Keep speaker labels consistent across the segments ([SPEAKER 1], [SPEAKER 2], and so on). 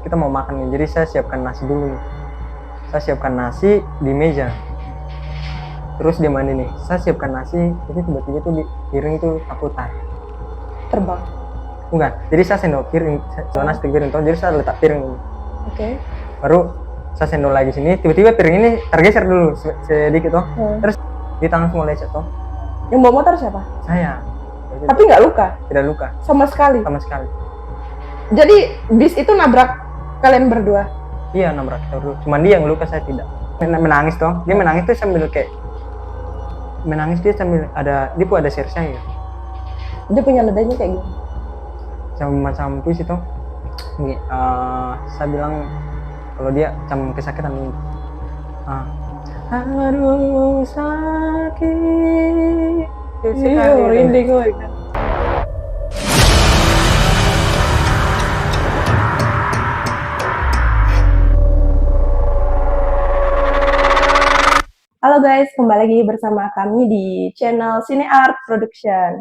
[SPEAKER 1] kita mau makan nih, jadi saya siapkan nasi dulu nih. Saya siapkan nasi di meja, terus dia mandi nih. Saya siapkan nasi, jadi tiba-tiba tuh di piring itu putar.
[SPEAKER 2] Terbang.
[SPEAKER 1] Enggak, jadi saya sendok piring, saya nasi di piring toh, jadi saya letak piring ini.
[SPEAKER 2] Oke.
[SPEAKER 1] Baru saya sendok lagi sini, tiba-tiba piring ini tergeser dulu sedikit toh. Terus di tangan semua lecet toh.
[SPEAKER 2] Yang bawa motor siapa?
[SPEAKER 1] Saya.
[SPEAKER 2] Tapi nggak luka?
[SPEAKER 1] Tidak luka
[SPEAKER 2] Sama sekali?
[SPEAKER 1] sama sekali.
[SPEAKER 2] Jadi bis itu nabrak kalian berdua?
[SPEAKER 1] Iya, nabrak terus. Cuman dia yang luka, saya tidak. Menangis toh. Dia menangis tuh sambil kayak menangis, dia sambil dia pun ada share saya.
[SPEAKER 2] Dia punya nadanya kayak gitu?
[SPEAKER 1] Macam puisi toh. Saya bilang kalau dia macam kesakitan ini. Aduh sakit.
[SPEAKER 2] Iya, merinding gue kan. Halo guys, kembali lagi bersama kami di channel Cineart Production.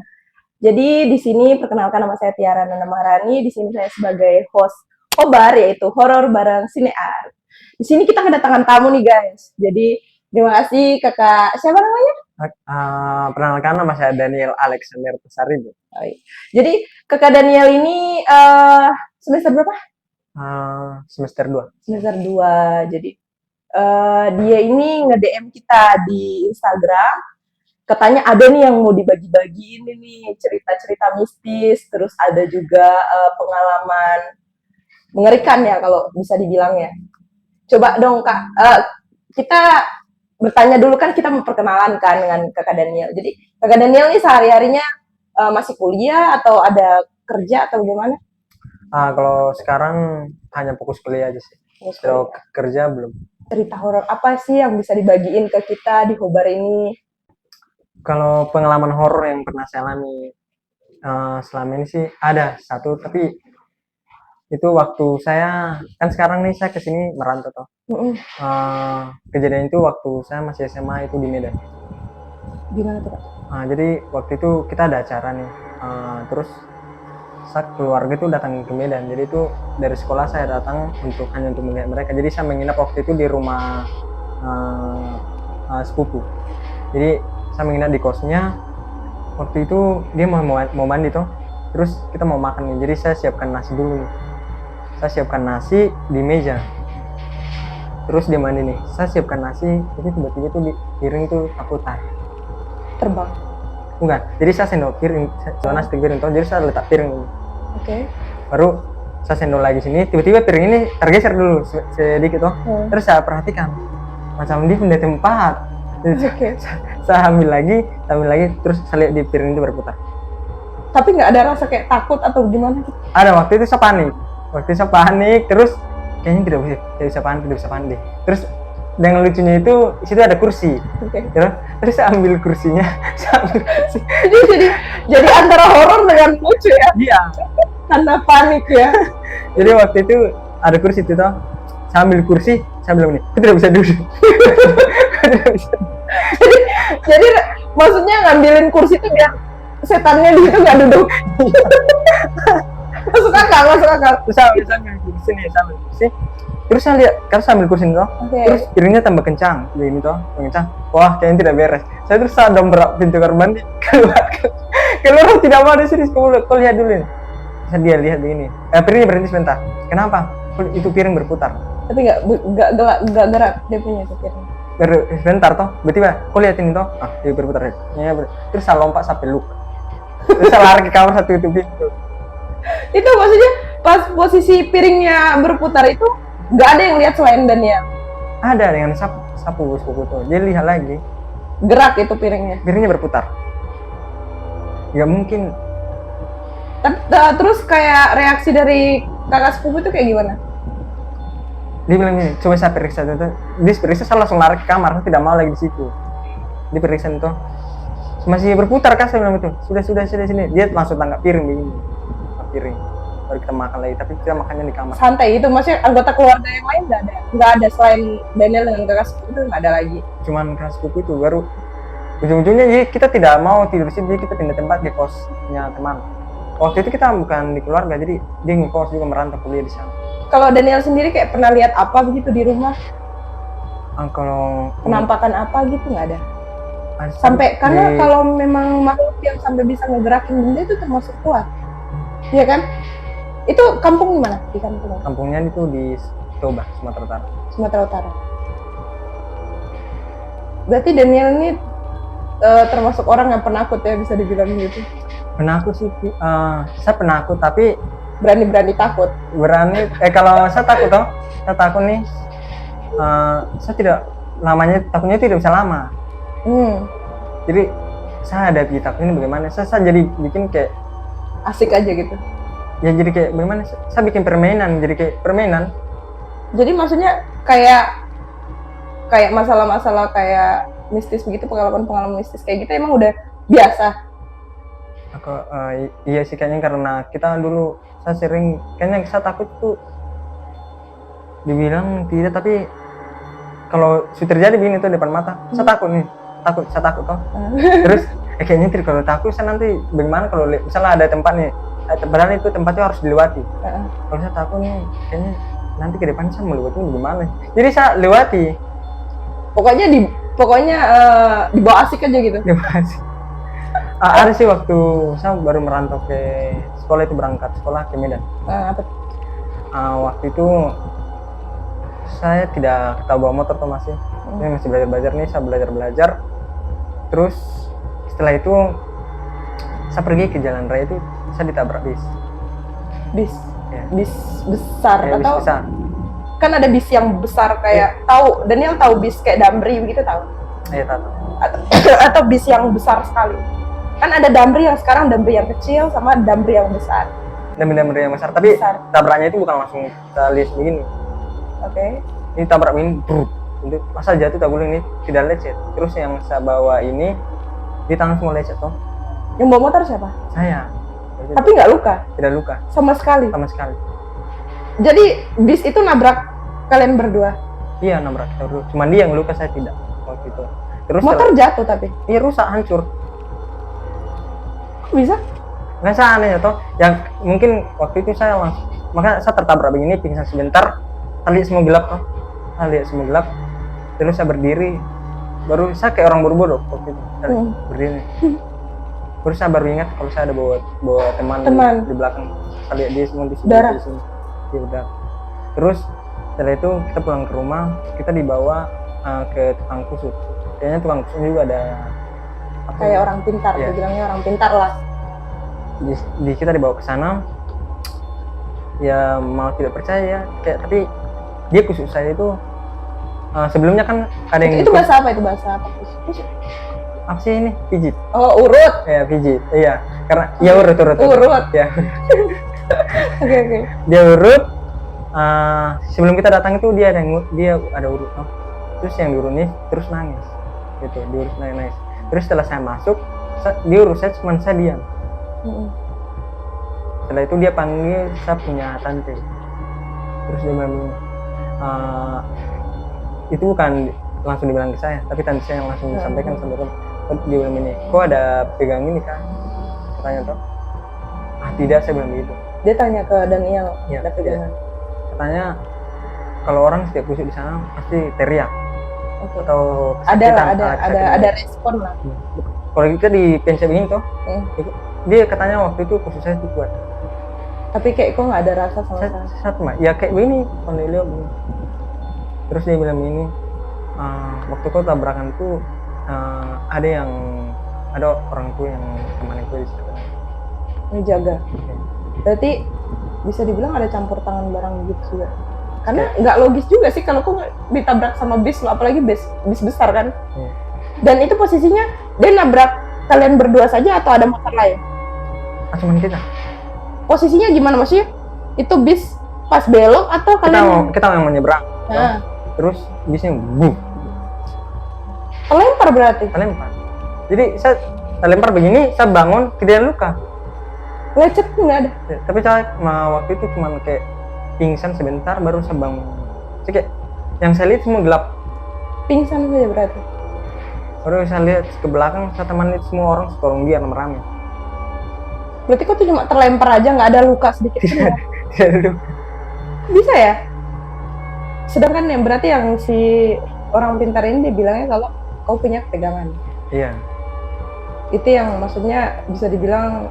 [SPEAKER 2] Jadi di sini perkenalkan, nama saya Tiara Nana Maharani. Di sini saya sebagai host Hobar, yaitu horor bareng Cineart. Di sini kita kedatangan tamu nih guys. Jadi terima kasih kakak, siapa namanya?
[SPEAKER 1] Perkenalkan, nama saya Daniel Alexander Pesari.
[SPEAKER 2] Oh, iya. Jadi kakak Daniel ini semester berapa?
[SPEAKER 1] Semester 2.
[SPEAKER 2] Semester 2. Jadi dia ini nge-DM kita di Instagram, katanya ada nih yang mau dibagi-bagi ini nih, cerita-cerita mistis, terus ada juga pengalaman mengerikan ya kalau bisa dibilang ya. Coba dong kak, kita bertanya dulu, kan kita memperkenalan kan dengan kakak Daniel. Jadi kakak Daniel nih sehari-harinya masih kuliah atau ada kerja atau gimana?
[SPEAKER 1] Kalau sekarang hanya fokus kuliah aja sih. Kalau kerja belum.
[SPEAKER 2] Cerita horor apa sih yang bisa dibagiin ke kita di Hobar ini?
[SPEAKER 1] Kalau pengalaman horor yang pernah saya alami selama ini sih ada satu, tapi itu waktu saya kan sekarang nih saya kesini merantau toh. Kejadian itu waktu saya masih SMA itu di Medan.
[SPEAKER 2] Gimana tuh kak?
[SPEAKER 1] Jadi waktu itu kita ada acara nih, terus saya keluarga itu datang ke Medan. Jadi itu dari sekolah saya datang hanya untuk melihat mereka. Jadi saya menginap waktu itu di rumah sepupu. Jadi saya menginap di kosnya. Waktu itu dia mau mandi toh, terus kita mau makan nih. Jadi saya siapkan nasi dulu nih. Saya siapkan nasi di meja, terus dia mandi nih. Saya siapkan nasi, jadi tiba-tiba tuh di piring itu putar.
[SPEAKER 2] Terbang?
[SPEAKER 1] Enggak, jadi saya sendok piring, saya nasi di piring toh, jadi saya letak piring ini.
[SPEAKER 2] Oke.
[SPEAKER 1] Baru saya sendok lagi sini, tiba-tiba piring ini tergeser dulu sedikit toh. Terus saya perhatikan macam dia pindah tempat. Saya ambil lagi, terus saya lihat di piring itu berputar.
[SPEAKER 2] Tapi nggak ada rasa kayak takut atau gimana gitu?
[SPEAKER 1] Ada, waktu itu saya panik. Terus kayaknya tidak bisa panik deh. Terus dengan lucunya itu situ ada kursi. Terus saya ambil kursinya.
[SPEAKER 2] jadi antara horor dengan lucu ya?
[SPEAKER 1] Iya.
[SPEAKER 2] Karena panik ya.
[SPEAKER 1] Jadi waktu itu ada kursi itu toh. Saya ambil kursi, saya bilang nih, aku tidak bisa duduk.
[SPEAKER 2] jadi maksudnya ngambilin kursi itu biar setannya di situ nggak duduk. Masuk akal.
[SPEAKER 1] Terus saya ambil kursi nih, terus saya lihat, karena saya ambil kursi itu, terus piringnya tambah kencang, begini toh, kencang. Wah, kayaknya tidak beres. Terus saya dobrak pintu kamar mandi, keluar tidak mau di sini. Kau lihat dulu nih. Dia lihat begini. Piringnya berhenti sebentar. Kenapa? Itu piring berputar.
[SPEAKER 2] Tapi nggak gerak dia punya itu piring.
[SPEAKER 1] Sebentar toh, tiba-tiba kau lihat ini toh, dia berputar. Terus saya lompat sampai luka. Terus saya lari ke kamar, satu itu pintu.
[SPEAKER 2] Itu maksudnya pas posisi piringnya berputar itu nggak ada yang lihat selain Daniel?
[SPEAKER 1] Ada, dengan sapu tuh. Dia lihat lagi.
[SPEAKER 2] Gerak itu piringnya?
[SPEAKER 1] Piringnya berputar. Nggak mungkin.
[SPEAKER 2] Terus kayak reaksi dari kakak sepupu itu kayak gimana?
[SPEAKER 1] Dia bilang gini, coba saya periksa itu. Dia periksa, saya langsung lari ke kamar, saya tidak mau lagi di situ. Dia periksa itu masih berputar kan, saya bilang itu. Sudah sini. Dia langsung tangkap piring begini. Piring. Baru kita makan lagi, tapi kita makannya di kamar. Santai
[SPEAKER 2] itu, maksudnya anggota keluarga yang lain nggak ada selain Daniel dengan kakak sepupu itu nggak ada lagi?
[SPEAKER 1] Cuman kakak sepupu itu. Baru ujung-ujungnya jadi kita tidak mau tidur di sini, jadi kita pindah tempat di kosnya teman. Waktu itu kita bukan di keluarga, jadi dia ngekos juga, merantau kuliah di sana.
[SPEAKER 2] Kalau Daniel sendiri kayak pernah lihat apa begitu di rumah?
[SPEAKER 1] Kalau
[SPEAKER 2] Penampakan apa gitu nggak ada?
[SPEAKER 1] asap
[SPEAKER 2] Sampai karena
[SPEAKER 1] di-
[SPEAKER 2] kalau memang makhluk yang sampai bisa ngegerakin benda itu termasuk kuat, ya kan? Itu kampung di mana? Di kampung
[SPEAKER 1] kampungnya itu di Toba, Sumatera Utara.
[SPEAKER 2] Sumatera Utara. Berarti Daniel ini termasuk orang yang penakut ya, bisa dibilang gitu.
[SPEAKER 1] Penakut sih, saya penakut tapi
[SPEAKER 2] Berani-berani takut.
[SPEAKER 1] berani. Kalau saya takut toh, saya takut nih. Saya tidak lamanya takutnya tidak bisa lama. Jadi saya hadapi takut ini bagaimana? Saya jadi bikin kayak
[SPEAKER 2] Asik aja gitu.
[SPEAKER 1] ya jadi kayak bagaimana? Saya bikin permainan, jadi kayak permainan.
[SPEAKER 2] Jadi maksudnya kayak masalah-masalah kayak mistis begitu, pengalaman-pengalaman mistis kayak gitu emang udah biasa.
[SPEAKER 1] Aku iya sih kayaknya karena kita dulu saya sering kayaknya saya takut tuh dibilang tidak tapi kalau sudah terjadi begini tuh depan mata saya takut nih saya takut toh terus kayaknya tidak kalau takut saya nanti bagaimana kalau misalnya ada tempat nih padahal itu tempatnya harus dilewati kalau saya takut nih kayaknya nanti ke depan saya mau lewati gimana jadi saya lewati
[SPEAKER 2] pokoknya dibawa asik aja gitu.
[SPEAKER 1] Ada sih waktu saya baru merantau ke sekolah itu berangkat sekolah ke Medan.
[SPEAKER 2] Apa?
[SPEAKER 1] Waktu itu saya tidak tahu bawa motor tuh masih belajar nih saya belajar terus setelah itu saya pergi ke jalan raya itu saya ditabrak bis ya.
[SPEAKER 2] Bis besar
[SPEAKER 1] Ya,
[SPEAKER 2] atau
[SPEAKER 1] bis besar.
[SPEAKER 2] Kan ada bis yang besar kayak tahu Daniel tahu bis kayak Damri begitu tahu
[SPEAKER 1] Iya tahu.
[SPEAKER 2] atau bis yang besar sekali kan ada Damri yang sekarang Damri yang kecil sama Damri yang besar
[SPEAKER 1] Damri yang besar tapi
[SPEAKER 2] besar.
[SPEAKER 1] tabraknya itu bukan langsung kita lihat begini.
[SPEAKER 2] Oke.
[SPEAKER 1] Ini tabrak ini itu masa jatuh tak boleh ini tidak lecet terus yang saya bawa ini di tangan semua lecet toh
[SPEAKER 2] Yang bawa motor siapa?
[SPEAKER 1] saya
[SPEAKER 2] Tapi nggak luka
[SPEAKER 1] tidak luka
[SPEAKER 2] sama sekali.
[SPEAKER 1] Jadi
[SPEAKER 2] bis itu nabrak kalian berdua.
[SPEAKER 1] iya nabrak terus cuman dia yang luka saya tidak waktu itu terus
[SPEAKER 2] Motor jatuh tapi.
[SPEAKER 1] iya rusak hancur
[SPEAKER 2] Kok bisa?
[SPEAKER 1] nggak saya aneh ya toh yang mungkin waktu itu saya langsung maka saya tertabrak begini pingsan sebentar saya lihat semua gelap toh saya lihat semua gelap terus saya berdiri baru saya kayak orang bodoh waktu itu saya berdiri terus saya baru ingat kalau saya ada bawa teman. Di belakang saya lihat dia semua di sini dia udah terus setelah itu kita pulang ke rumah kita dibawa ke tukang kusut kayaknya tukang kusut juga ada
[SPEAKER 2] kayak orang pintar
[SPEAKER 1] ya.
[SPEAKER 2] Dibilangnya orang pintar lah
[SPEAKER 1] kita dibawa ke sana ya mau tidak percaya kayak tapi dia kusut saya itu sebelumnya kan ada yang
[SPEAKER 2] itu bahasa apa kusut
[SPEAKER 1] apa sih ini pijit
[SPEAKER 2] urut
[SPEAKER 1] ya pijit iya karena ya urut ya
[SPEAKER 2] Oke.
[SPEAKER 1] Dia urut sebelum kita datang itu dia ada urut terus yang diurut nih terus nangis gitu diurut nangis terus setelah saya masuk diurut saya cuma saya diam setelah itu dia panggil saya punya tante terus dia bilang itu bukan langsung dibilang ke saya tapi tante saya yang langsung disampaikan dia bilang ini kok ada pegang ini kan katanya toh tidak saya bilang begitu
[SPEAKER 2] dia tanya ke Daniel
[SPEAKER 1] ya,
[SPEAKER 2] ada pegangan
[SPEAKER 1] katanya kalau orang setiap kusuk di sana pasti teriak atau
[SPEAKER 2] ada respon lah
[SPEAKER 1] kalau kita di pensi begini toh dia katanya waktu itu kusuk saya itu kuat
[SPEAKER 2] tapi kayak kok nggak ada rasa sama
[SPEAKER 1] sekali ya kayak begini kalau dia begini terus dia bilang begini waktu kau tabrakan tuh ada orang tua yang teman gue di situ
[SPEAKER 2] menjaga berarti bisa dibilang ada campur tangan barang gitu juga karena nggak logis juga sih kalau kok ditabrak sama bis lo apalagi bis besar kan dan itu posisinya dia nabrak kalian berdua saja atau ada motor lain
[SPEAKER 1] cuman kita
[SPEAKER 2] posisinya gimana maksudnya itu bis pas belok atau kalian
[SPEAKER 1] kita yang menyeberang terus bisnya
[SPEAKER 2] lempar berarti
[SPEAKER 1] jadi saya lempar begini saya bangun tidak luka
[SPEAKER 2] lecet nggak ada
[SPEAKER 1] tapi saya waktu itu cuma kayak pingsan sebentar baru saya bangun jadi kayak yang saya lihat semua gelap
[SPEAKER 2] pingsan saja berarti
[SPEAKER 1] baru saya lihat ke belakang saya temani semua orang setorong dia rame
[SPEAKER 2] berarti kok tuh cuma terlempar aja nggak ada luka sedikit
[SPEAKER 1] tidak ada luka
[SPEAKER 2] Bisa ya? Sedangkan yang berarti yang si orang pintar ini dibilangnya kalau kau punya pegangan.
[SPEAKER 1] Iya.
[SPEAKER 2] Itu yang maksudnya bisa dibilang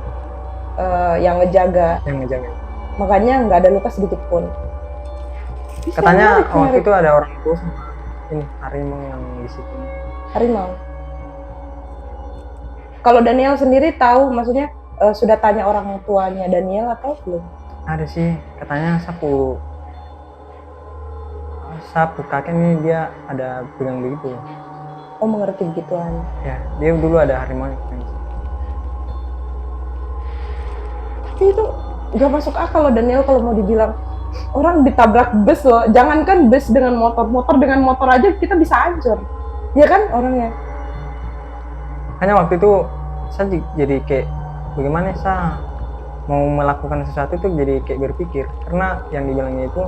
[SPEAKER 2] yang ngejaga.
[SPEAKER 1] Yang ngejaga.
[SPEAKER 2] Makanya nggak ada luka sedikit pun. Bisa,
[SPEAKER 1] Katanya
[SPEAKER 2] menarik,
[SPEAKER 1] waktu
[SPEAKER 2] menarik.
[SPEAKER 1] itu ada orang tua sama ini harimau yang di situ.
[SPEAKER 2] Harimau. Kalau Daniel sendiri tahu, maksudnya sudah tanya orang tuanya Daniel atau belum?
[SPEAKER 1] Ada sih, katanya sapu kakek ini dia ada bilang begitu.
[SPEAKER 2] Oh, mengerti begituan.
[SPEAKER 1] Ya, dia dulu ada harimau.
[SPEAKER 2] Tapi itu nggak masuk akal loh Daniel kalau mau dibilang orang ditabrak bus loh. Jangankan bus dengan motor dengan motor aja kita bisa hancur. Ya kan orangnya.
[SPEAKER 1] Hanya waktu itu saya jadi kayak bagaimana saya mau melakukan sesuatu itu jadi kayak berpikir karena yang dibilangnya itu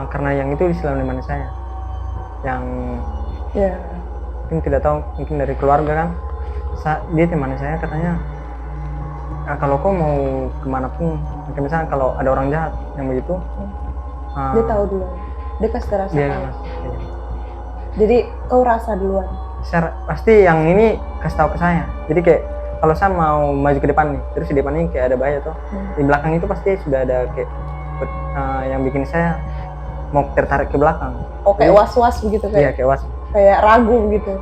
[SPEAKER 1] karena yang itu di teman saya yang
[SPEAKER 2] Ya.
[SPEAKER 1] mungkin tidak tahu mungkin dari keluarga kan dia teman saya katanya kalau kau mau kemanapun misalnya kalau ada orang jahat yang begitu
[SPEAKER 2] Dia tahu dulu. Dia kasih rasa
[SPEAKER 1] dia
[SPEAKER 2] tahu. Jadi kau rasa duluan.
[SPEAKER 1] pasti yang ini kasih tahu ke saya. Jadi kayak kalau saya mau maju ke depan nih, terus di depan ini kayak ada bahaya tuh. Di belakang itu pasti sudah ada kayak yang bikin saya mau tertarik ke belakang.
[SPEAKER 2] Oh, kayak was-was begitu
[SPEAKER 1] Iya,
[SPEAKER 2] kayak.
[SPEAKER 1] kayak was.
[SPEAKER 2] Kayak ragu gitu.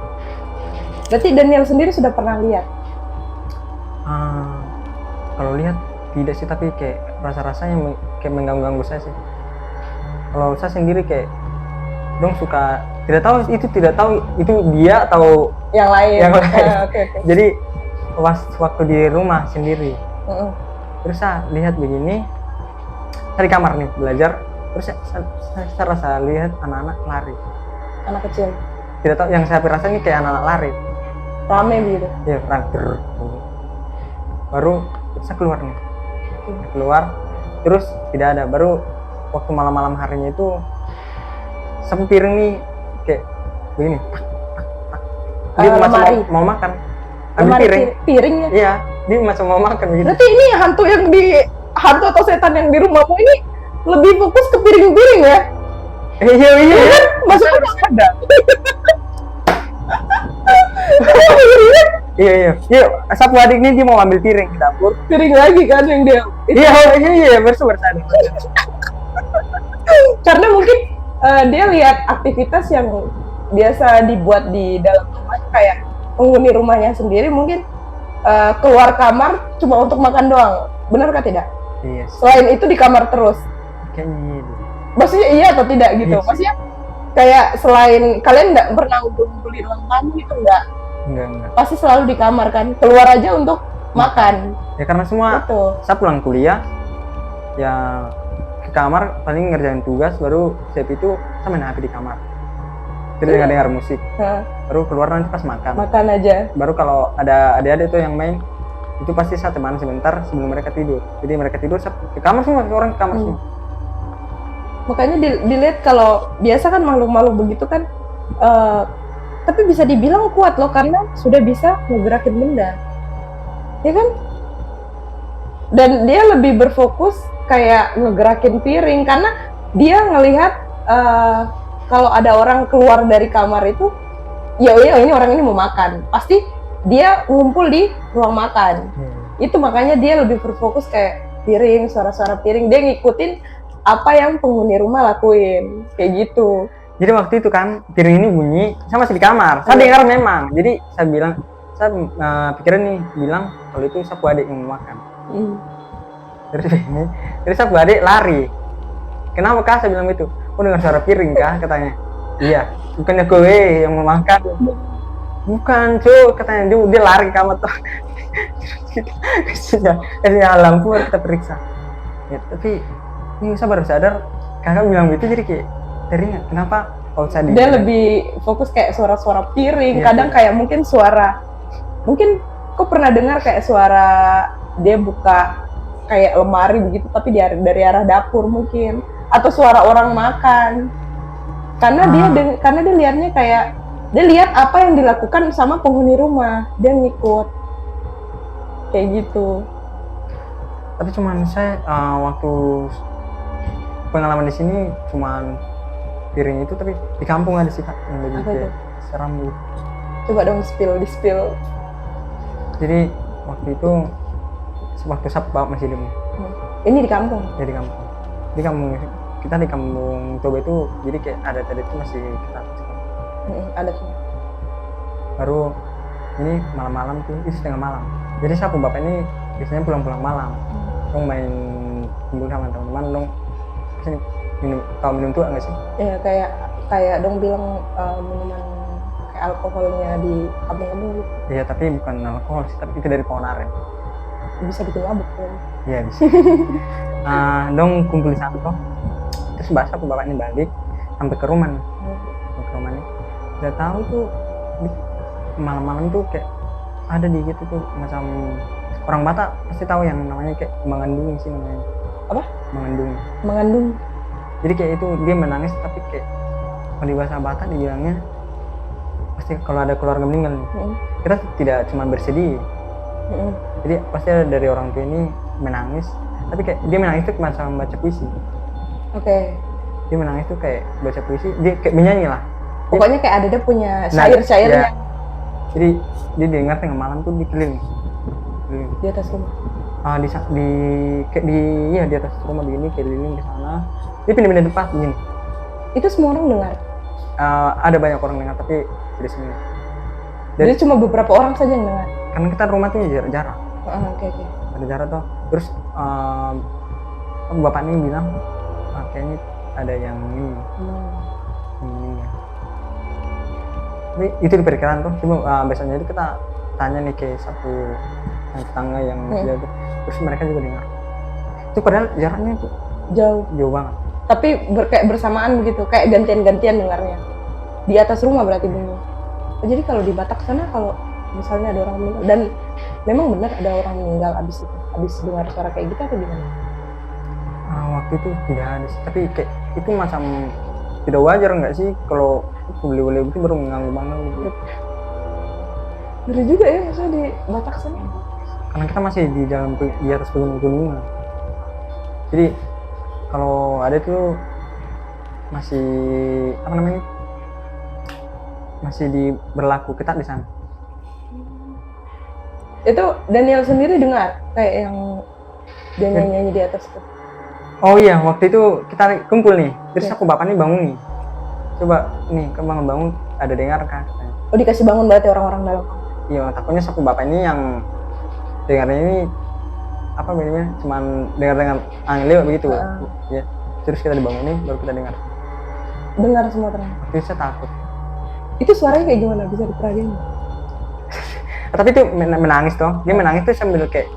[SPEAKER 2] Berarti Daniel sendiri sudah pernah lihat.
[SPEAKER 1] Kalau lihat tidak sih, tapi kayak rasa-rasanya kayak mengganggu saya sih. Kalau saya sendiri kayak dong suka tidak tahu itu dia atau
[SPEAKER 2] Yang lain.
[SPEAKER 1] yang lain.
[SPEAKER 2] Oke.
[SPEAKER 1] Jadi waktu di rumah sendiri, terus saya lihat begini, saya di kamar nih belajar, terus saya rasa lihat anak-anak lari.
[SPEAKER 2] Anak kecil.
[SPEAKER 1] Tidak tahu, yang saya rasa ini kayak anak-anak lari.
[SPEAKER 2] Rame begitu.
[SPEAKER 1] Ya, baru saya keluar nih, keluar, terus tidak ada. Baru waktu malam-malam harinya itu, sapu piring nih kayak begini, dia macam mau makan, ambil
[SPEAKER 2] piringnya.
[SPEAKER 1] Iya, dia macam mau makan gitu.
[SPEAKER 2] Berarti ini hantu atau setan yang di rumahmu ini lebih fokus ke piring-piring ya?
[SPEAKER 1] Iya.
[SPEAKER 2] Maksudnya
[SPEAKER 1] ada. Iya. Sapu adik ini dia mau ambil piring di dapur.
[SPEAKER 2] Piring lagi kan yang dia.
[SPEAKER 1] Iya, bersumber tadi.
[SPEAKER 2] Karena mungkin dia lihat aktivitas yang biasa dibuat di dalam rumah, kayak penghuni rumahnya sendiri mungkin keluar kamar cuma untuk makan doang. Benar tidak?
[SPEAKER 1] Iya.
[SPEAKER 2] Selain itu di kamar terus.
[SPEAKER 1] Kayaknya gitu.
[SPEAKER 2] Maksudnya iya atau tidak gitu?
[SPEAKER 1] Yes.
[SPEAKER 2] Maksudnya kayak selain kalian nggak pernah ngumpul di ruang tamu gitu nggak?
[SPEAKER 1] Enggak.
[SPEAKER 2] Pasti selalu di kamar kan? Keluar aja untuk makan.
[SPEAKER 1] Ya karena semua
[SPEAKER 2] Gitu.
[SPEAKER 1] saya pulang kuliah ya ke kamar paling ngerjain tugas, baru siap itu saya main HP di kamar. Jadi dengar musik. Baru keluar nanti pas makan.
[SPEAKER 2] Makan aja.
[SPEAKER 1] Baru kalau ada adik-adik tuh yang main, itu pasti saya teman sebentar sebelum mereka tidur. Jadi mereka tidur saya ke kamar semua, orang ke kamar semua.
[SPEAKER 2] Makanya dilihat kalau biasa kan makhluk-makhluk begitu kan, tapi bisa dibilang kuat loh karena sudah bisa ngegerakin benda, ya kan? Dan dia lebih berfokus kayak ngegerakin piring karena dia ngelihat kalau ada orang keluar dari kamar itu, ya ini orang ini mau makan, pasti dia ngumpul di ruang makan. Itu makanya dia lebih berfokus kayak piring, suara-suara piring, dia ngikutin apa yang penghuni rumah lakuin, kayak gitu.
[SPEAKER 1] Jadi waktu itu kan piring ini bunyi, saya masih di kamar, saya dengar memang. Jadi saya bilang, saya pikiran nih bilang kalau itu sapu adik yang mau makan. Terus sapu adik lari. Kenapa kah saya bilang itu? Oh dengar suara piring kah katanya. Iya, bukannya kowe yang mau makan. Bukan cuy, katanya dia lari ke kamar tuh. Kasih lampu kita periksa. Ya, tapi ini saya baru sadar kakak bilang gitu, jadi kayak teringat kenapa dia
[SPEAKER 2] lebih fokus kayak suara-suara piring.
[SPEAKER 1] Iya,
[SPEAKER 2] kadang kayak mungkin kok pernah dengar kayak suara dia buka kayak lemari begitu tapi dari arah dapur mungkin, atau suara orang makan karena dia lihatnya kayak dia lihat apa yang dilakukan sama penghuni rumah, dia ngikut kayak gitu.
[SPEAKER 1] Tapi cuman saya waktu pengalaman di sini cuman piring itu, tapi di kampung ada sih Kak yang lebih
[SPEAKER 2] Apa itu?
[SPEAKER 1] kayak seram gitu.
[SPEAKER 2] Coba dong di spill.
[SPEAKER 1] Jadi waktu itu waktu Sabtu masih di
[SPEAKER 2] Ini di kampung.
[SPEAKER 1] ya di kampung. Di kampung kita di kampung Toba itu, jadi kayak ada tadi itu masih kita
[SPEAKER 2] Ada semua.
[SPEAKER 1] baru ini malam-malam tuh itu setengah malam. Jadi sapu bapak ini biasanya pulang-pulang malam, dong main kumpul sama teman-teman dong. Sini minum, tahu minum tua nggak sih?
[SPEAKER 2] Ya kayak dong bilang minuman kayak alkoholnya di kampung-kampung gitu.
[SPEAKER 1] Iya, tapi bukan alkohol sih, tapi itu dari pohon aren.
[SPEAKER 2] Bisa bikin mabuk kan.
[SPEAKER 1] Iya bisa. Dong kumpul di sana toh. Terus bahasa aku bapak ini balik sampai ke rumah nih. Sampai ke rumahnya. Udah tahu tuh malam-malam tuh kayak ada di gitu tuh macam orang Batak pasti tahu yang namanya kayak mengandung sih namanya.
[SPEAKER 2] Apa?
[SPEAKER 1] Mengandung.
[SPEAKER 2] Mengandung.
[SPEAKER 1] Jadi kayak itu dia menangis tapi kayak kalau di bahasa Batak dibilangnya pasti kalau ada keluarga meninggal nih. Kita tidak cuma bersedih. Jadi pasti ada dari orang tua ini menangis, tapi kayak dia menangis itu macam baca puisi.
[SPEAKER 2] Oke.
[SPEAKER 1] Dia menangis tuh kayak baca puisi, dia kayak menyanyi lah.
[SPEAKER 2] Pokoknya kayak ada dia punya syair-syairnya
[SPEAKER 1] ya. Jadi dia dengar tengah malam tuh di keliling.
[SPEAKER 2] di atas rumah.
[SPEAKER 1] Di atas rumah begini keliling ke sana. Dia pindah-pindah tempat begini.
[SPEAKER 2] Itu semua orang dengar.
[SPEAKER 1] Ada banyak orang dengar tapi tidak semua.
[SPEAKER 2] Jadi cuma beberapa orang saja yang dengar.
[SPEAKER 1] Karena kita rumah tuh jarak.
[SPEAKER 2] Oke.
[SPEAKER 1] Ada jarak tuh. Terus bapak ini bilang kayaknya ada yang ini. Meninggal. Tapi itu di perkiraan tuh. Cuma biasanya itu kita tanya nih ke satu tetangga yang jauh. Terus mereka juga dengar. Itu padahal jaraknya tuh jauh banget.
[SPEAKER 2] Tapi kayak bersamaan begitu, kayak gantian-gantian dengarnya. Di atas rumah berarti bunyi. Jadi kalau di Batak sana kalau misalnya ada orang meninggal, dan memang benar ada orang meninggal abis dengar suara kayak gitu atau gimana?
[SPEAKER 1] Waktu itu tidak ada sih, tapi kayak itu macam tidak wajar nggak sih kalau beli-beli itu baru mengganggu banget gitu.
[SPEAKER 2] Ngeri juga ya maksudnya di Batak sana.
[SPEAKER 1] Karena kita masih di atas gunung-gunungan. Jadi kalau ada itu masih apa namanya? Masih berlaku ketat di sana.
[SPEAKER 2] Itu Daniel sendiri dengar kayak yang dia nyanyi di atas tuh.
[SPEAKER 1] Oh iya, waktu itu kita kumpul nih. Terus aku bapak nih bangun nih. Coba nih, kamu bangun ada dengar kan?
[SPEAKER 2] Oh, dikasih bangun berarti orang-orang dalam.
[SPEAKER 1] Iya, takutnya sapu bapak ini yang dengarnya ini apa namanya? Cuman dengar angin lewat begitu. Ya. Terus kita dibangunin baru kita dengar.
[SPEAKER 2] Dengar semua terang.
[SPEAKER 1] Tapi saya takut.
[SPEAKER 2] Itu suaranya kayak gimana? Bisa diperagain?
[SPEAKER 1] Tapi itu menangis toh. Dia menangis tuh sambil kayak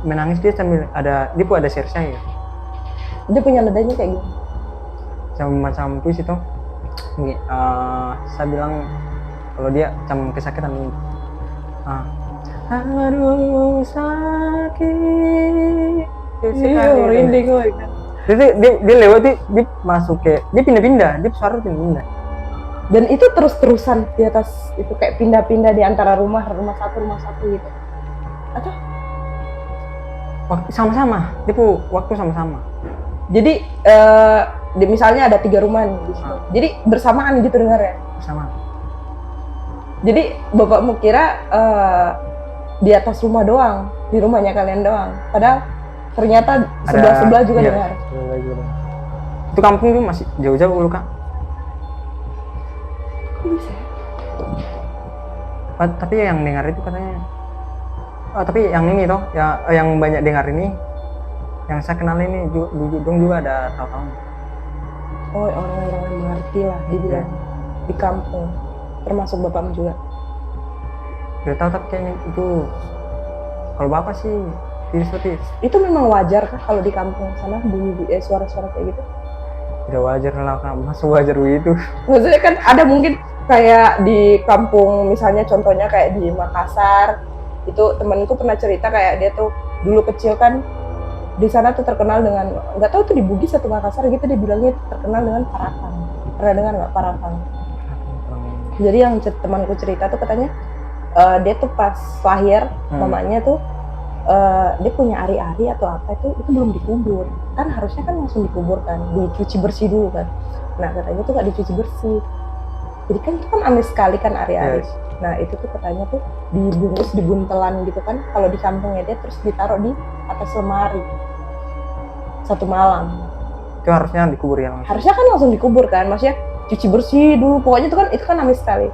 [SPEAKER 1] menangis dia sambil dia pun ada share-share.
[SPEAKER 2] Dia punya nadanya kayak gitu.
[SPEAKER 1] Macam puisi toh. Saya bilang kalau dia macam kesakitan ini. Aduh sakit.
[SPEAKER 2] Iya, merinding gue kan.
[SPEAKER 1] Jadi dia lewat dia masuk kayak dia pindah-pindah, dia suara pindah-pindah.
[SPEAKER 2] Dan itu terus-terusan di atas itu kayak pindah-pindah di antara rumah satu gitu. Atau
[SPEAKER 1] waktu sama-sama, dia pun waktu sama-sama.
[SPEAKER 2] Jadi misalnya ada 3 rumah nih di situ. Jadi bersamaan gitu dengarnya.
[SPEAKER 1] Sama.
[SPEAKER 2] Jadi bapakmu kira di atas rumah doang, di rumahnya kalian doang. Padahal ternyata sebelah-sebelah juga
[SPEAKER 1] iya,
[SPEAKER 2] dengar.
[SPEAKER 1] Sebelah juga dengar. Itu kampung tuh masih jauh-jauh dulu Kak.
[SPEAKER 2] Kok bisa?
[SPEAKER 1] Tapi yang dengar itu katanya tapi yang ini toh ya yang banyak dengar ini yang saya kenal ini juga ada tahu-tahu.
[SPEAKER 2] Oh, orang-orang yang mengerti lah dibilang di kampung, termasuk bapakmu juga.
[SPEAKER 1] Udah tahu tapi kayaknya itu kalau bapak sih seperti
[SPEAKER 2] itu memang wajar kah kalau di kampung sana bunyi suara-suara kayak gitu?
[SPEAKER 1] tidak wajar lah Kak, masuk wajar begitu.
[SPEAKER 2] Maksudnya kan ada mungkin kayak di kampung misalnya contohnya kayak di Makassar itu temanku pernah cerita kayak dia tuh dulu kecil kan di sana tuh terkenal dengan nggak tahu tuh di Bugis atau Makassar gitu dia bilangnya terkenal dengan parakang. Pernah dengar nggak parakang? Jadi yang temanku cerita tuh katanya dia tuh pas lahir mamanya tuh dia punya ari-ari atau apa itu belum dikubur. Kan harusnya kan langsung dikubur kan, dicuci bersih dulu kan. Nah katanya tuh nggak dicuci bersih. Jadi kan itu kan aneh sekali kan ari-ari.
[SPEAKER 1] Yes.
[SPEAKER 2] Nah itu tuh katanya tuh dibungkus di buntelan gitu kan. Kalau di kampungnya dia terus ditaruh di atas lemari 1 malam.
[SPEAKER 1] Itu harusnya dikubur ya langsung.
[SPEAKER 2] Harusnya kan langsung dikubur kan, maksudnya cuci bersih dulu. Pokoknya itu kan aneh sekali.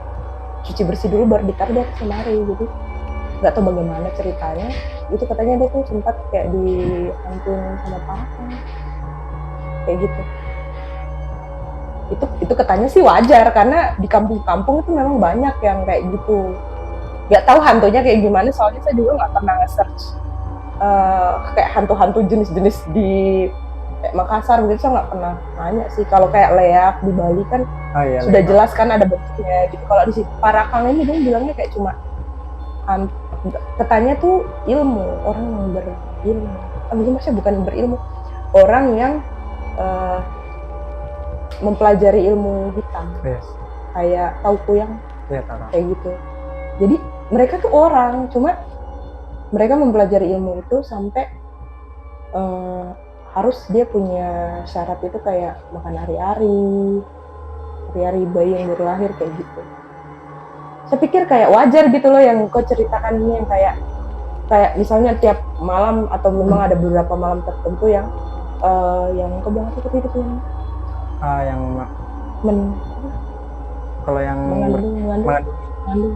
[SPEAKER 2] Cuci bersih dulu baru ditaruh di atas lemari. Jadi nggak tahu bagaimana ceritanya. Itu katanya dia tuh sempat kayak dihantuin sama pahlawan kayak gitu. Itu katanya sih wajar karena di kampung-kampung itu memang banyak yang kayak gitu. Nggak tahu hantunya kayak gimana, soalnya saya juga nggak pernah nge-search kayak hantu-hantu jenis-jenis di kayak Makassar gitu. Saya nggak pernah nanya sih. Kalau kayak leak di Bali kan
[SPEAKER 1] Iya,
[SPEAKER 2] sudah
[SPEAKER 1] leak.
[SPEAKER 2] jelas kan ada bentuknya gitu. Kalau di Parakang ini dia bilangnya kayak cuma katanya tuh ilmu, orang yang berilmu. Maksudnya bukan berilmu, orang yang mempelajari ilmu hitam.
[SPEAKER 1] Yes.
[SPEAKER 2] Kayak tahu kuyang
[SPEAKER 1] Iya, tahu.
[SPEAKER 2] kayak gitu. Jadi mereka tuh orang, cuma mereka mempelajari ilmu itu sampai harus dia punya syarat itu kayak makan hari-hari bayi yang baru lahir kayak gitu. Saya pikir kayak wajar gitu loh yang kau ceritakan ini, yang kayak misalnya tiap malam atau memang ada beberapa malam tertentu yang kau bilang apa tadi itu
[SPEAKER 1] yang kalau yang
[SPEAKER 2] mengandung.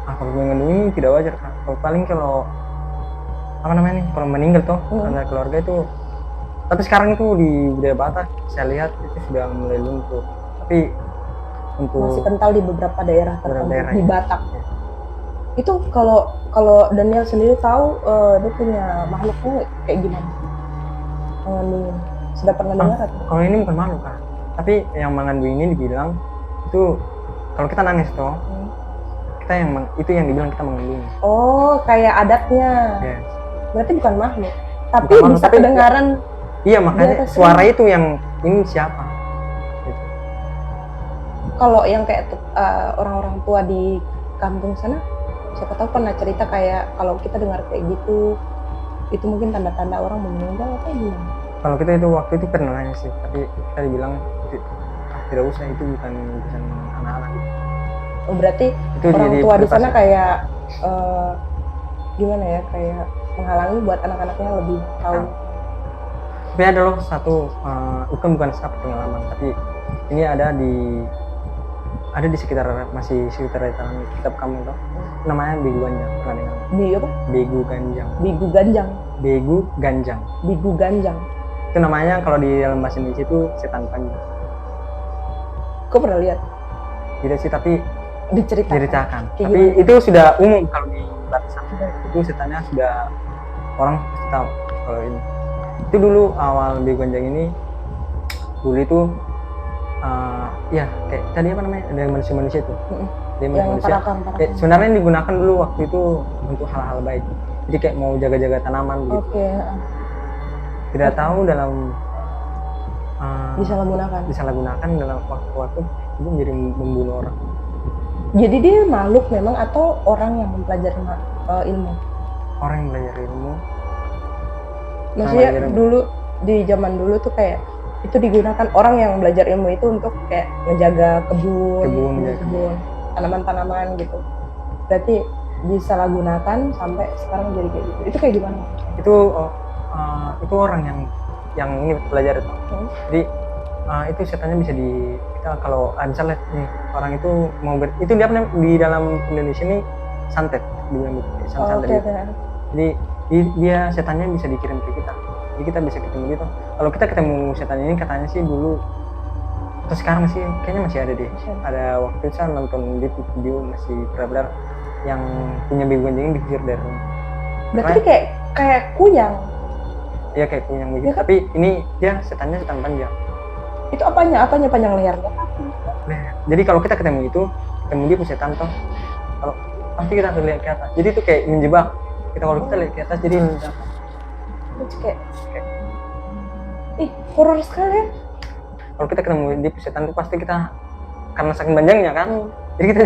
[SPEAKER 1] Kalau mengandung ini tidak wajar kan. Kalau paling kalau apa namanya nih, kalau meninggal tuh ada keluarga itu. Tapi sekarang itu di budaya Batak saya lihat itu sudah mulai luntur. Tapi untuk
[SPEAKER 2] masih kental di beberapa daerah tertentu di Batak.
[SPEAKER 1] Ya.
[SPEAKER 2] Itu kalau Daniel sendiri tahu dia punya makhluknya kayak gimana? Mengandungin. Sudah pernah dengar atau?
[SPEAKER 1] Kalau ini bukan makhluk kan. Tapi yang mengandung ini dibilang itu kalau kita nangis toh, kita itu yang dibilang kita mengandung.
[SPEAKER 2] Oh, kayak adatnya.
[SPEAKER 1] Yes.
[SPEAKER 2] Berarti bukan makhluk. Tapi
[SPEAKER 1] bukan
[SPEAKER 2] bisa kedengaran.
[SPEAKER 1] Iya, makanya suara itu yang ini siapa? Gitu.
[SPEAKER 2] Kalau yang kayak orang-orang tua di kampung sana, siapa tahu pernah cerita kayak kalau kita dengar kayak gitu, itu mungkin tanda-tanda orang meninggal atau gimana?
[SPEAKER 1] Kalau kita itu waktu itu pernah nanya sih, tapi kita dibilang tidak usah, itu bukan urusan anak-anak.
[SPEAKER 2] Oh, berarti
[SPEAKER 1] itu
[SPEAKER 2] orang tua di sana kayak gimana ya, kayak menghalangi buat anak-anaknya lebih tahu.
[SPEAKER 1] Tapi ada loh satu, bukan satu pengalaman, tapi ini ada di sekitar kitab kamu tuh, namanya Begu Ganjang. Pernah dengar?
[SPEAKER 2] Apa?
[SPEAKER 1] Begu Ganjang.
[SPEAKER 2] Begu Ganjang.
[SPEAKER 1] Begu Ganjang.
[SPEAKER 2] Begu Ganjang.
[SPEAKER 1] Itu namanya kalau di dalam bahasa Indonesia itu setan panjang.
[SPEAKER 2] Kau pernah lihat?
[SPEAKER 1] Tidak sih, tapi diceritakan. Tapi gimana? Itu sudah umum kalau di batasan itu setannya sudah orang pasti tahu kalau ini. Itu dulu awal Begu Ganjang ini dulu itu ya kayak tadi apa namanya, ada manusia itu. Dia manusia. Sebenarnya digunakan dulu waktu itu untuk hal-hal baik. Jadi kayak mau jaga-jaga tanaman gitu. Tidak tahu dalam disalahgunakan dalam waktu itu menjadi membunuh orang.
[SPEAKER 2] Jadi dia makhluk memang atau orang yang mempelajari ilmu?
[SPEAKER 1] Orang yang belajar ilmu.
[SPEAKER 2] Maksudnya dulu di zaman dulu tuh kayak itu digunakan orang yang belajar ilmu itu untuk kayak ngejaga kebun, tanaman-tanaman gitu. Berarti disalahgunakan sampai sekarang jadi kayak gitu. Itu kayak gimana?
[SPEAKER 1] Itu orang yang ini belajar itu. Jadi itu setannya bisa kita kalau misalnya nih orang itu mau itu dia di dalam Indonesia ini santet, dibilang santet. Jadi dia setannya bisa dikirim ke kita. Jadi kita bisa ketemu gitu. Kalau kita ketemu setan ini katanya sih dulu atau sekarang sih kayaknya masih ada deh. Ada waktu itu saya nonton di video masih benar-benar yang punya Begu Ganjang diusir dari rumah.
[SPEAKER 2] Berarti kayak kuyang.
[SPEAKER 1] Iya kayak kuyang begitu. Ya, tapi ini dia setannya setan panjang.
[SPEAKER 2] Itu apanya panjang lehernya?
[SPEAKER 1] Jadi kalau kita ketemu dia punya setan toh. Kalau pasti kita lihat ke atas. Jadi itu kayak menjebak. Kalau kita lihat ke atas jadi
[SPEAKER 2] kayak horor sekali ya.
[SPEAKER 1] Kalau kita ketemu dia punya setan itu pasti kita karena saking panjangnya kan. Jadi kita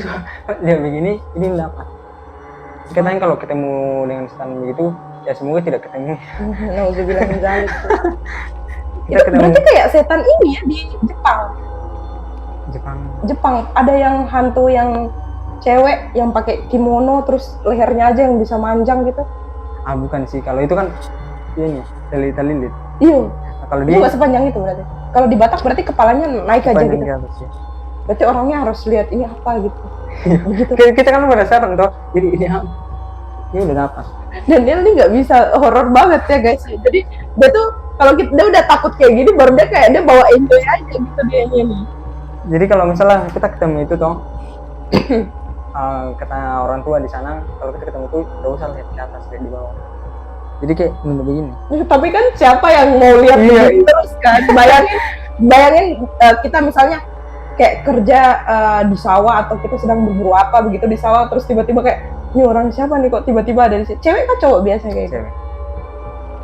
[SPEAKER 1] lihat begini, ini apa? Katanya kalau ketemu dengan setan begitu Ya semoga tidak ketemu.
[SPEAKER 2] Nauzubillah min dzalik.
[SPEAKER 1] Kita
[SPEAKER 2] Itu
[SPEAKER 1] ketemu
[SPEAKER 2] berarti kayak setan ini ya di Jepang.
[SPEAKER 1] Jepang.
[SPEAKER 2] Ada yang hantu yang cewek yang pakai kimono terus lehernya aja yang bisa manjang gitu.
[SPEAKER 1] Bukan sih, kalau itu kan ini Telita Lilit.
[SPEAKER 2] Iya.
[SPEAKER 1] Nah, kalau
[SPEAKER 2] Itu
[SPEAKER 1] dia
[SPEAKER 2] nggak sepanjang itu berarti. Kalau di Batak berarti kepalanya naik aja
[SPEAKER 1] panjang
[SPEAKER 2] gitu.
[SPEAKER 1] ke atas, ya.
[SPEAKER 2] Berarti orangnya harus lihat ini apa gitu. Begitu.
[SPEAKER 1] Kita kan penasaran toh, jadi ini apa? Ini udah apa?
[SPEAKER 2] Dan dia ini nggak bisa horor banget ya guys. Jadi dia tuh kalau dia udah takut kayak gini baru dia kayak dia bawa enjoy aja gitu dia nih.
[SPEAKER 1] Jadi kalau misalnya kita ketemu itu toh, kata orang tua di sana, kalau kita ketemu itu gak usah lihat ke atas, lihat di bawah. Jadi kayak begini.
[SPEAKER 2] Tapi kan siapa yang mau lihat
[SPEAKER 1] Iya,
[SPEAKER 2] begitu terus kan? Bayangin kita misalnya kayak kerja di sawah atau kita sedang berburu apa begitu di sawah terus tiba-tiba kayak ini orang siapa nih kok tiba-tiba ada di sini? Cewek kan cowok biasa kayak gitu?
[SPEAKER 1] Cewek.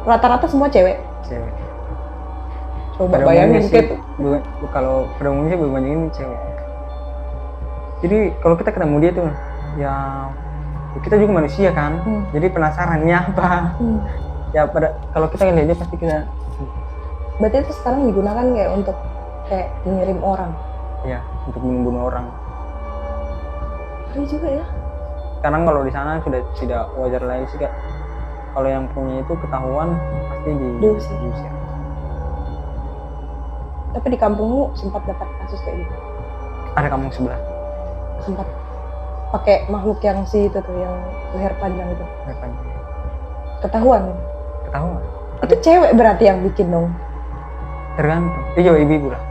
[SPEAKER 2] Rata-rata semua cewek. Coba
[SPEAKER 1] Pada
[SPEAKER 2] bayangin
[SPEAKER 1] umumnya
[SPEAKER 2] kayak
[SPEAKER 1] sih, kalau pada umumnya ini cewek. Jadi kalau kita ketemu dia tuh, ya kita juga manusia kan. Jadi penasaran ini apa? Ya kalau kita lihat dia pasti kita.
[SPEAKER 2] Berarti itu sekarang digunakan kayak untuk kayak mengirim orang.
[SPEAKER 1] Ya, untuk membunuh orang.
[SPEAKER 2] Keren juga ya.
[SPEAKER 1] Sekarang kalau di sana sudah tidak wajar lagi sih, Kak. Kalau yang punya itu ketahuan pasti diusir.
[SPEAKER 2] Tapi di kampungmu sempat dapat kasus kayak gitu?
[SPEAKER 1] Ada kampung sebelah.
[SPEAKER 2] Sempat pakai makhluk yang si itu tuh yang leher panjang itu. Ketahuan. Itu cewek berarti yang bikin dong.
[SPEAKER 1] Tergantung. Iya, ibu lah.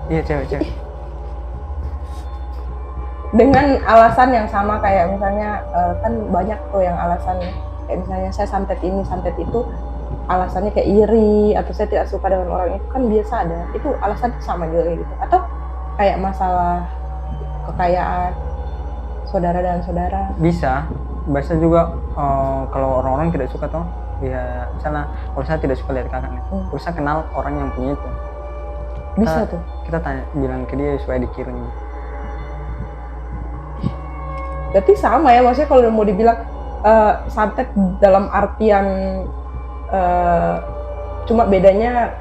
[SPEAKER 1] Iya, cewek.
[SPEAKER 2] Dengan alasan yang sama kayak misalnya kan banyak tuh yang alasannya kayak misalnya saya santet ini santet itu alasannya kayak iri atau saya tidak suka dengan orang itu kan biasa ada. Itu alasan sama juga gitu. Atau kayak masalah kekayaan saudara dan saudara.
[SPEAKER 1] Bisa juga kalau orang-orang tidak suka toh, ya misalnya kalau saya tidak suka lihat kakaknya, terus saya kenal orang yang punya itu.
[SPEAKER 2] Bisa tuh.
[SPEAKER 1] Kita bilang ke dia supaya dikirim.
[SPEAKER 2] Berarti sama ya, maksudnya kalau mau dibilang santet dalam artian cuma bedanya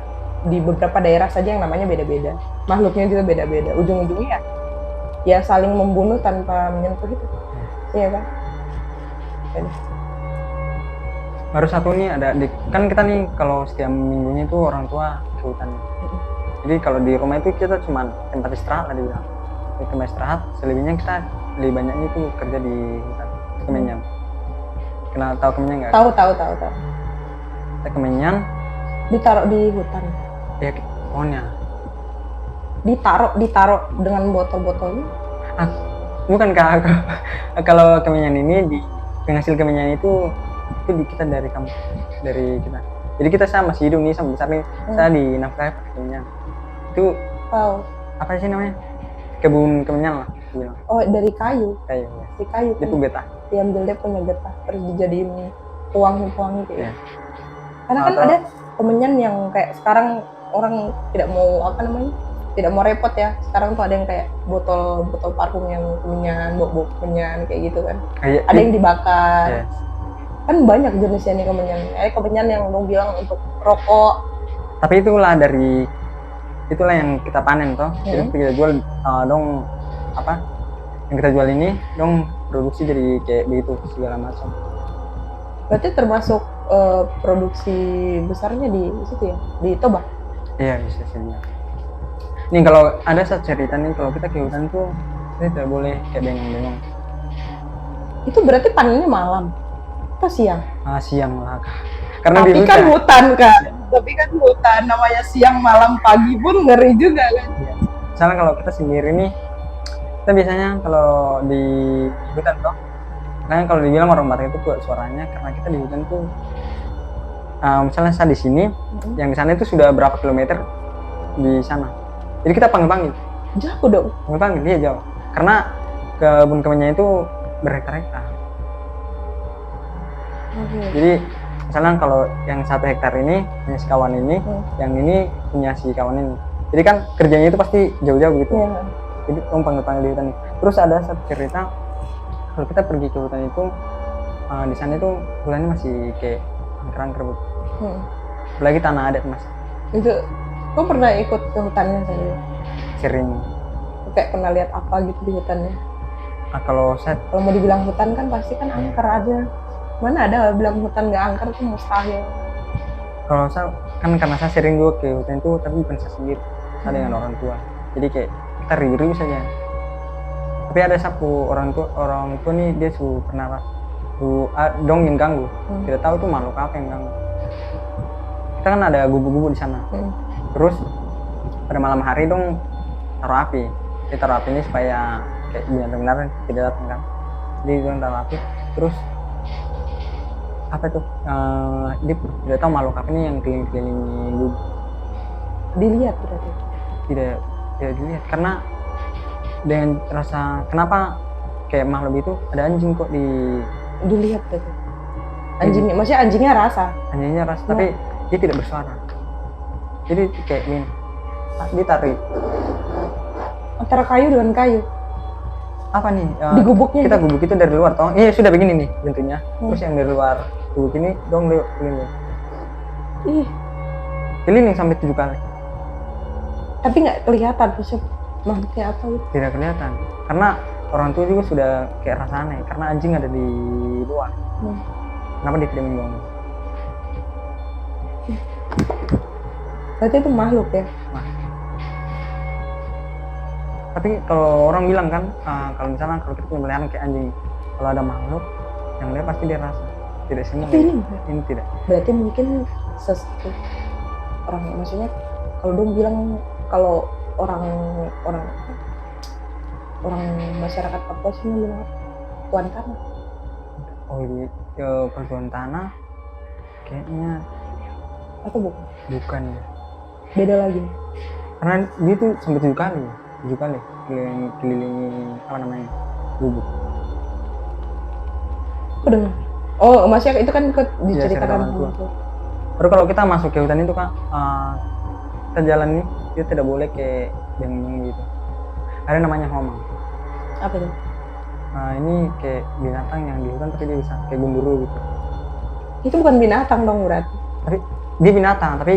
[SPEAKER 2] di beberapa daerah saja yang namanya beda-beda. Makhluknya juga beda-beda. Ujung-ujungnya ya saling membunuh tanpa menyentuh itu. Iya kan?
[SPEAKER 1] Baru satu nih ada kan kita nih kalau setiap minggunya itu orang tua ke hutan. Jadi kalau di rumah itu kita cuma tempat istirahat lah dibilang. Tempat istirahat, selebihnya kita lebih banyaknya itu kerja di hutan. Kemenyan. Kenal tahu Kemenyan nggak?
[SPEAKER 2] Tahu.
[SPEAKER 1] Kita Kemenyan.
[SPEAKER 2] Ditaruh di hutan.
[SPEAKER 1] Ya pohonnya.
[SPEAKER 2] Ditaruh dengan botol-botolnya.
[SPEAKER 1] Bukan Kak. Kalau Kemenyan ini penghasil Kemenyan itu kita dari kampung, dari kita. Jadi kita masih hidup nih sama besar nih. Saya dinafkahi pakai Kemenyan. Itu apa sih namanya? Kebun Kemenyan lah bilang.
[SPEAKER 2] Oh, dari kayu.
[SPEAKER 1] Ya.
[SPEAKER 2] Dari kayu.
[SPEAKER 1] Itu getah.
[SPEAKER 2] Diambil dia punya getah terus dijadiin pewangi gitu ya. Karena kan ada Kemenyan yang kayak sekarang orang tidak mau tidak mau repot ya. Sekarang tuh ada yang kayak botol parfum yang Kemenyan, bau Kemenyan kayak gitu kan. Ada yang dibakar. Yes. Kan banyak jenisnya nih Kemenyan. Kemenyan yang dong bilang untuk rokok.
[SPEAKER 1] Tapi itulah yang kita panen toh. Jadi kita jual dong yang kita jual ini dong produksi jadi kayak begitu segala macam. Berarti
[SPEAKER 2] termasuk produksi besarnya di situ ya, di Toba?
[SPEAKER 1] Iya, bisa sih. Nih kalau ada satu cerita nih, kalau kita ke hutan tuh kita tidak boleh kayak bengong-bengong.
[SPEAKER 2] Itu berarti panennya malam atau siang?
[SPEAKER 1] Siang lah, Kak. Karena
[SPEAKER 2] tapi kan hutan Kak. Tapi kan hutan, namanya siang, malam, pagi pun ngeri juga kan.
[SPEAKER 1] Iya. Misalnya kalau kita sendiri nih, kita biasanya kalau di hutan toh, kan kalau dibilang orang Batak itu kuat suaranya karena kita di hutan tuh, misalnya saya di sini, yang di sana itu sudah berapa kilometer di sana. Jadi kita panggil-panggil.
[SPEAKER 2] Jauh dong.
[SPEAKER 1] Panggil-panggil, dia jauh. Karena kebun Kemenyan itu berhektar-hektar. Jadi misalnya kalau yang 1 hektar ini punya si kawan ini, yang ini punya si kawan ini. Jadi kan kerjanya itu pasti jauh-jauh gitu. Jadi panggil-panggil di hutan. Terus ada satu cerita, kalau kita pergi ke hutan itu di sana itu hutannya masih kayak angker-angker Bu.
[SPEAKER 2] Hmm.
[SPEAKER 1] Apalagi tanah adat Mas.
[SPEAKER 2] Itu kau pernah ikut ke hutannya saya?
[SPEAKER 1] Sering.
[SPEAKER 2] Kayak pernah lihat apa gitu di hutannya?
[SPEAKER 1] Kalau saya
[SPEAKER 2] Kalau mau dibilang hutan kan pasti kan angker ada. Mana ada bilang hutan nggak angker itu mustahil.
[SPEAKER 1] kalau saya kan karena saya sering juga ke hutan itu tapi bukan saya sendiri, saya dengan orang tua. Jadi kayak kita riuh saja. Tapi ada satu orang tua nih dia pernah dong yang ganggu. Tidak tahu itu makhluk apa yang ganggu. Kita kan ada gubuk-gubuk di sana. Terus pada malam hari dong taruh api. Dia taruh api ini supaya kayak benar-benar tidak datang kan. Jadi dong taruh api. Terus apa itu? Dia tidak tahu makhluk apa ini yang keliling-kelilingi gubuk.
[SPEAKER 2] Dilihat berarti?
[SPEAKER 1] Tidak dilihat karena dengan rasa kenapa kayak makhluk itu ada anjing kok
[SPEAKER 2] dilihat berarti. Anjingnya, maksudnya anjingnya rasa? Anjingnya rasa,
[SPEAKER 1] tapi dia tidak bersuara. Jadi kayak gini, ditarik
[SPEAKER 2] antara kayu dengan kayu.
[SPEAKER 1] Apa nih?
[SPEAKER 2] Di gubuknya?
[SPEAKER 1] Kita gubuk itu dari luar, toh? Iya sudah begini nih bentuknya. Terus yang dari luar gubuk ini dong keliling. Keliling sampai 7 kali.
[SPEAKER 2] Tapi nggak kelihatan makhluknya apa gitu?
[SPEAKER 1] Tidak kelihatan, karena orang tua juga sudah kayak rasa aneh, karena anjing ada di luar. Kenapa dia tidak membangun?
[SPEAKER 2] Berarti itu makhluk ya?
[SPEAKER 1] Tapi kalau orang bilang kan, kalau misalnya kalau kita punya peliharaan kayak anjing, kalau ada makhluk yang lihat pasti dia rasa. Tidak semua.
[SPEAKER 2] Tapi
[SPEAKER 1] ini tidak.
[SPEAKER 2] Berarti mungkin sesuatu orang, maksudnya kalau dong bilang kalau orang masyarakat Papua sih bilang tuan tanah.
[SPEAKER 1] Oh ini pertuan tanah kayaknya
[SPEAKER 2] atau bukan?
[SPEAKER 1] Bukan ya.
[SPEAKER 2] Beda lagi.
[SPEAKER 1] Karena dia tuh sampai 7 kali kelilingi apa namanya gubuk.
[SPEAKER 2] Aku dengar. Oh maksudnya itu kan diceritakan
[SPEAKER 1] ya, baru kalau kita masuk ke hutan itu kan kita jalan nih kita tidak boleh kayak bengong gitu. Ada namanya homang.
[SPEAKER 2] Apa itu?
[SPEAKER 1] Ini kayak binatang yang di hutan tapi dia bisa kayak gundurwo gitu.
[SPEAKER 2] Itu bukan binatang dong berarti?
[SPEAKER 1] Tapi dia binatang tapi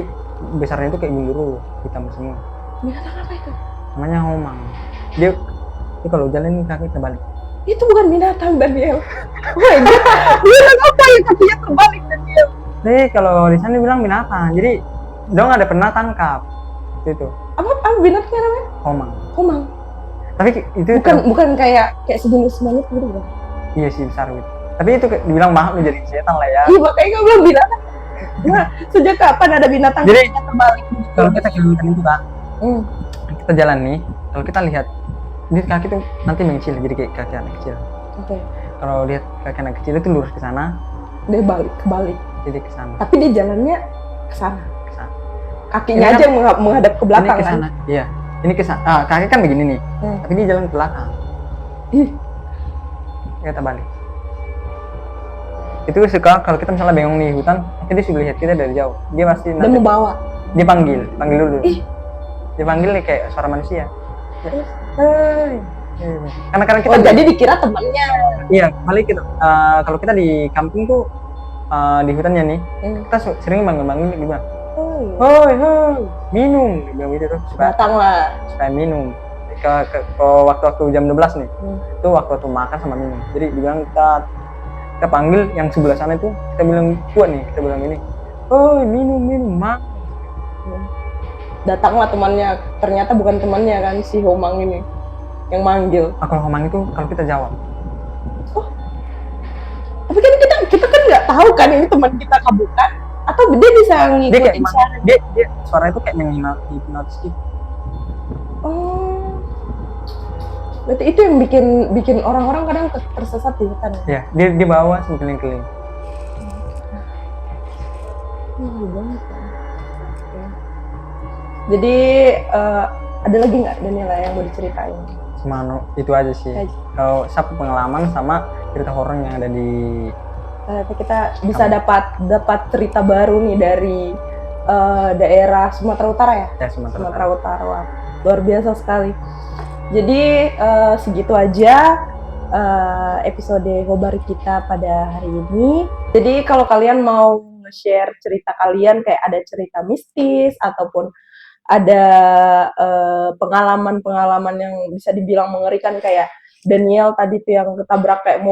[SPEAKER 1] besarnya itu kayak gundurwo, hitam semua.
[SPEAKER 2] Binatang apa itu?
[SPEAKER 1] Namanya homang. Dia kalau jalan kaki terbalik.
[SPEAKER 2] Itu bukan binatang Daniel. Wah, binatang apa yang kakinya terbalik Daniel?
[SPEAKER 1] Jadi kalau di sana bilang binatang. Jadi dong ada pernah tangkap itu.
[SPEAKER 2] Apa binatangnya namanya? Homang.
[SPEAKER 1] Tapi itu
[SPEAKER 2] bukan kayak sejenis monyet gitu kan?
[SPEAKER 1] Iya sih besar gitu. Tapi itu dibilang mahal jadi setan lah ya.
[SPEAKER 2] Iya makanya nggak bilang binatang. Nah, sejak kapan ada binatang
[SPEAKER 1] jadi
[SPEAKER 2] kakinya terbalik?
[SPEAKER 1] Kalau kita kelihatan itu kan, kita jalan nih. Kalau kita lihat di kaki tuh nanti mengecil jadi kayak kaki anak kecil.
[SPEAKER 2] Oke.
[SPEAKER 1] Kalau lihat kaki anak kecil itu lurus ke sana.
[SPEAKER 2] Dia kebalik.
[SPEAKER 1] Jadi ke sana.
[SPEAKER 2] Tapi dia jalannya ke sana. Kakinya
[SPEAKER 1] ini
[SPEAKER 2] aja yang menghadap ke belakang
[SPEAKER 1] ini ke sana.
[SPEAKER 2] kan?
[SPEAKER 1] Iya. Ini ke sana. Kaki kan begini nih. Tapi dia jalan ke belakang. Kita balik. Itu suka kalau kita misalnya bengong di hutan, dia sudah lihat kita dari jauh. Dia pasti
[SPEAKER 2] nanti mau bawa.
[SPEAKER 1] Dia panggil dulu. Dia panggil nih kayak suara manusia. Hei. Karena kita
[SPEAKER 2] jadi dikira temannya.
[SPEAKER 1] Iya, balik gitu. Kalau kita di kampung tuh di hutannya nih, kita sering bangun gitu. Hoi, minum, bilang gitu tuh.
[SPEAKER 2] Datanglah.
[SPEAKER 1] Supaya minum. Kalau waktu jam 12 nih, itu waktu makan sama minum. Jadi dibilang kita panggil yang sebelah sana itu, kita bilang kuat nih, kita bilang ini, hoi minum, mak.
[SPEAKER 2] Datanglah temannya, ternyata bukan temannya kan si homang ini yang manggil.
[SPEAKER 1] Kalau homang itu kalau kita jawab.
[SPEAKER 2] Oh, tapi kan kita kan nggak tahu kan ini teman kita bukan, atau dia bisa ngikutin suara.
[SPEAKER 1] Dia suara itu kayak menghipnotis gitu.
[SPEAKER 2] Oh, berarti itu yang bikin orang-orang kadang tersesat di hutan.
[SPEAKER 1] Ya, dia bawa keliling-keliling.
[SPEAKER 2] Banget. Jadi ada lagi nggak Daniela yang mau diceritain?
[SPEAKER 1] Semano itu aja sih. Kalau satu pengalaman sama cerita horor yang ada di.
[SPEAKER 2] Ternyata kita bisa dapat cerita baru nih dari daerah Sumatera Utara ya?
[SPEAKER 1] Ya
[SPEAKER 2] Sumatera Utara. Wah, luar biasa sekali. Jadi segitu aja episode Ngobar kita pada hari ini. Jadi kalau kalian mau nge-share cerita kalian, kayak ada cerita mistis ataupun ada pengalaman-pengalaman yang bisa dibilang mengerikan, kayak Daniel tadi tuh yang ketabrak kayak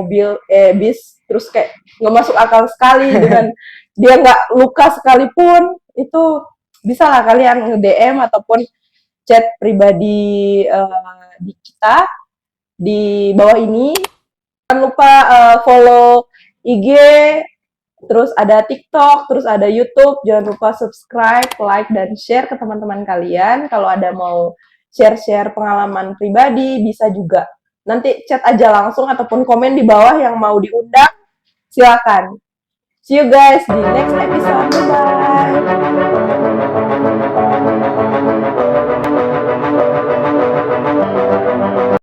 [SPEAKER 2] bis, terus kayak nggak masuk akal sekali dengan dia nggak luka sekalipun, itu bisa lah kalian nge-DM ataupun chat pribadi di kita di bawah ini. Jangan lupa follow IG, terus ada TikTok, terus ada YouTube. Jangan lupa subscribe, like, dan share ke teman-teman kalian. Kalau ada mau share-share pengalaman pribadi, bisa juga nanti chat aja langsung ataupun komen di bawah yang mau diundang. Silakan. See you guys di next episode. Bye-bye.